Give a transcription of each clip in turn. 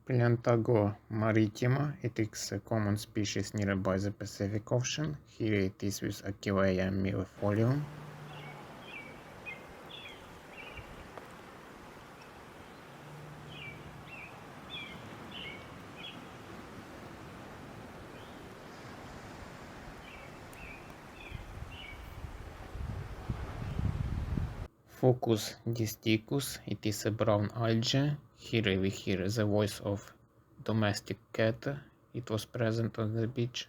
Plantago maritima, it is a common species nearby the Pacific Ocean. Here it is with Achillea millefolium. Fucus disticus, it is a brown algae. Here we hear the voice of domestic cat. It was present on the beach.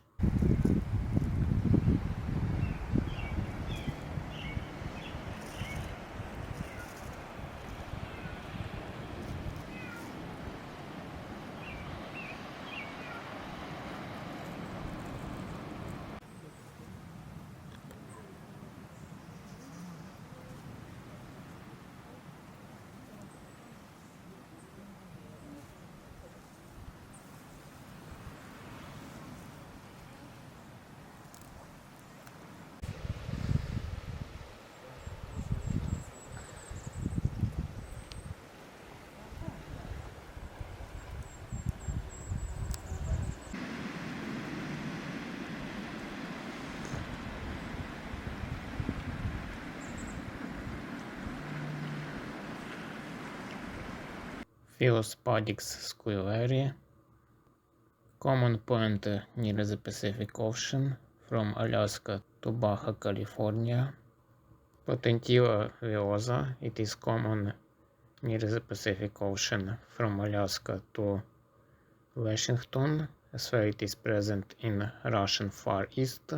Philospodix squilleri, common plant near the Pacific Ocean, from Alaska to Baja California. Potentilla veosa, it is common near the Pacific Ocean, from Alaska to Washington, as well it is present in Russian Far East.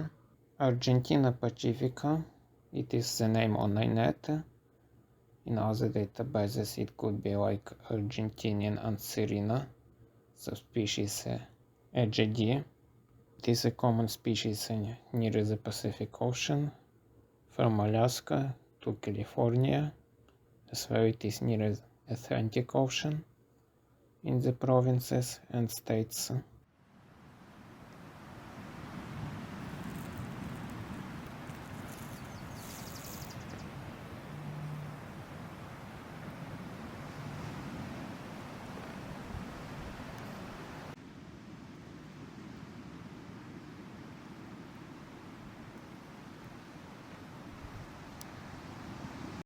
Argentina pacifica, it is the name on INET. In other databases it could be like Argentinian Anserina, subspecies Egedi. It is a common species near the Pacific Ocean, from Alaska to California, as well it is near the Atlantic Ocean in the provinces and states.